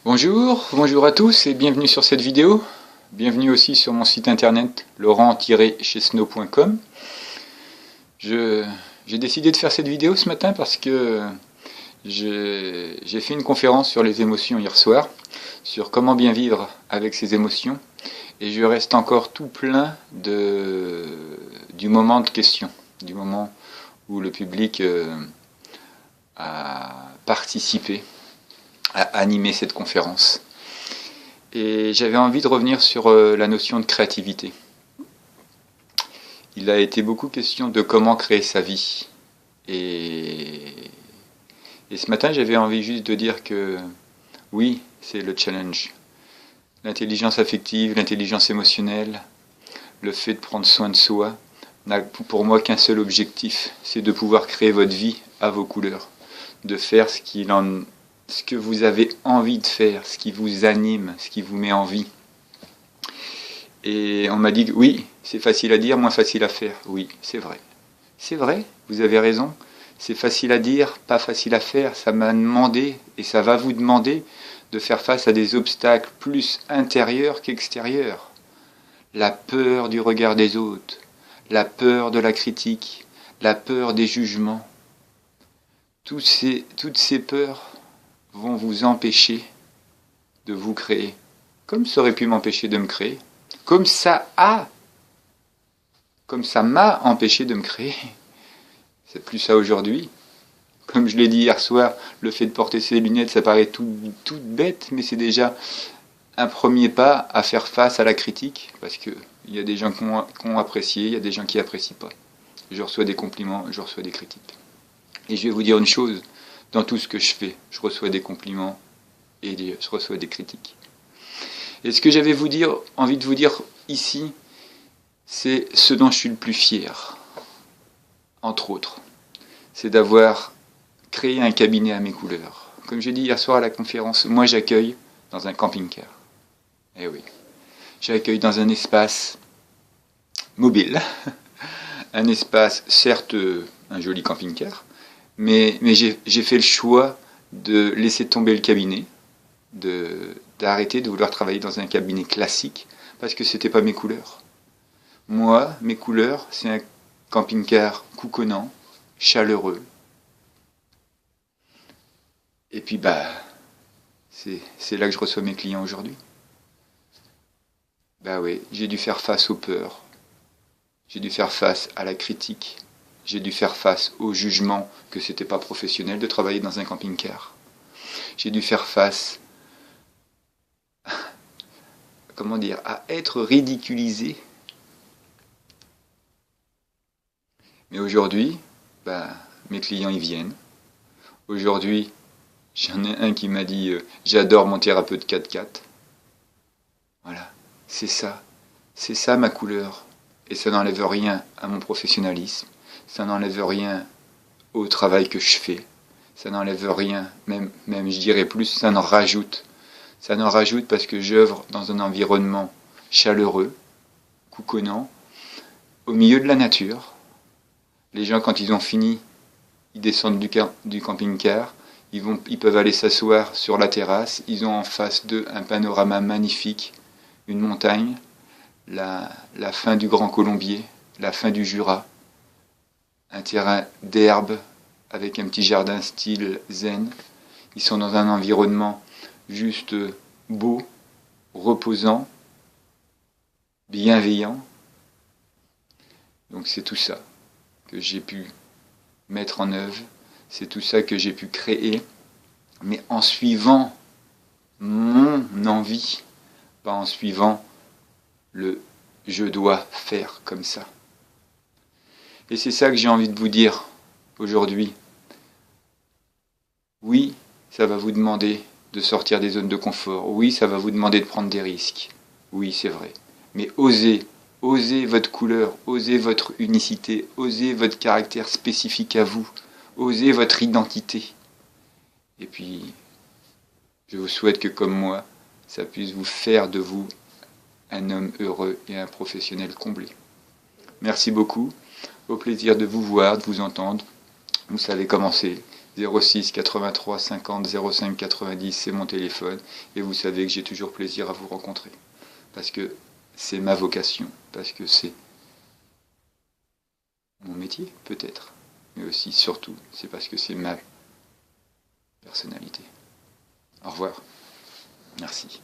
Bonjour à tous et bienvenue sur cette vidéo. Bienvenue aussi sur mon site internet laurent-chesneau.com. J'ai décidé de faire cette vidéo ce matin parce que j'ai fait une conférence sur les émotions hier soir, sur comment bien vivre avec ses émotions, et je reste encore tout plein du moment de questions, du moment où le public a participé, a animé cette conférence. Et j'avais envie de revenir sur la notion de créativité. Il a été beaucoup question de comment créer sa vie. Et ce matin, j'avais envie juste de dire que oui, c'est le challenge. L'intelligence affective, l'intelligence émotionnelle, le fait de prendre soin de soi, n'a pour moi qu'un seul objectif, c'est de pouvoir créer votre vie à vos couleurs, de faire ce que vous avez envie de faire, ce qui vous anime, ce qui vous met en vie. Et on m'a dit que oui, c'est facile à dire, moins facile à faire. Oui, c'est vrai. C'est vrai, vous avez raison. C'est facile à dire, pas facile à faire. Ça m'a demandé, et ça va vous demander, de faire face à des obstacles plus intérieurs qu'extérieurs. La peur du regard des autres, la peur de la critique, la peur des jugements. Toutes ces peurs vont vous empêcher de vous créer. Comme ça aurait pu m'empêcher de me créer. Comme ça m'a empêché de me créer. C'est plus ça aujourd'hui. Comme je l'ai dit hier soir, le fait de porter ses lunettes, ça paraît tout bête, mais c'est déjà un premier pas à faire face à la critique, parce qu'il y a des gens qui ont apprécié, il y a des gens qui n'apprécient pas. Je reçois des compliments, je reçois des critiques. Et je vais vous dire une chose, dans tout ce que je fais, je reçois des compliments et je reçois des critiques. Et ce que j'avais envie de vous dire ici, c'est ce dont je suis le plus fier, entre autres. C'est d'avoir créé un cabinet à mes couleurs. Comme j'ai dit hier soir à la conférence, moi j'accueille dans un camping-car. Eh oui, j'accueille dans un espace mobile, un espace, certes, un joli camping-car, mais j'ai fait le choix de laisser tomber le cabinet, d'arrêter de vouloir travailler dans un cabinet classique, parce que c'était pas mes couleurs. Moi, mes couleurs, c'est un camping-car couconnant, chaleureux. Et puis, c'est là que je reçois mes clients aujourd'hui. Oui, j'ai dû faire face aux peurs. J'ai dû faire face à la critique. J'ai dû faire face au jugement que c'était pas professionnel de travailler dans un camping-car. J'ai dû faire face, à être ridiculisé. Mais aujourd'hui, mes clients y viennent. Aujourd'hui, j'en ai un qui m'a dit j'adore mon thérapeute 4x4. Voilà, c'est ça ma couleur. Et ça n'enlève rien à mon professionnalisme, ça n'enlève rien au travail que je fais, ça n'enlève rien, même je dirais plus, ça en rajoute. Ça en rajoute parce que j'œuvre dans un environnement chaleureux, couconnant, au milieu de la nature. Les gens, quand ils ont fini, ils descendent du camping-car, ils peuvent aller s'asseoir sur la terrasse, ils ont en face d'eux un panorama magnifique, une montagne, la fin du Grand Colombier, la fin du Jura, un terrain d'herbe avec un petit jardin style zen. Ils sont dans un environnement juste beau, reposant, bienveillant. Donc c'est tout ça que j'ai pu mettre en œuvre, c'est tout ça que j'ai pu créer, mais en suivant mon envie, pas en suivant le « je dois faire comme ça ». Et c'est ça que j'ai envie de vous dire aujourd'hui. Oui, ça va vous demander de sortir des zones de confort. Oui, ça va vous demander de prendre des risques. Oui, c'est vrai. Mais osez votre couleur, osez votre unicité, osez votre caractère spécifique à vous, osez votre identité. Et puis, je vous souhaite que comme moi, ça puisse vous faire de vous un homme heureux et un professionnel comblé. Merci beaucoup, au plaisir de vous voir, de vous entendre. Vous savez comment c'est. 06 83 50 05 90, c'est mon téléphone. Et vous savez que j'ai toujours plaisir à vous rencontrer. Parce que c'est ma vocation, parce que c'est mon métier, peut-être. Mais aussi, surtout, c'est parce que c'est ma personnalité. Au revoir. Merci.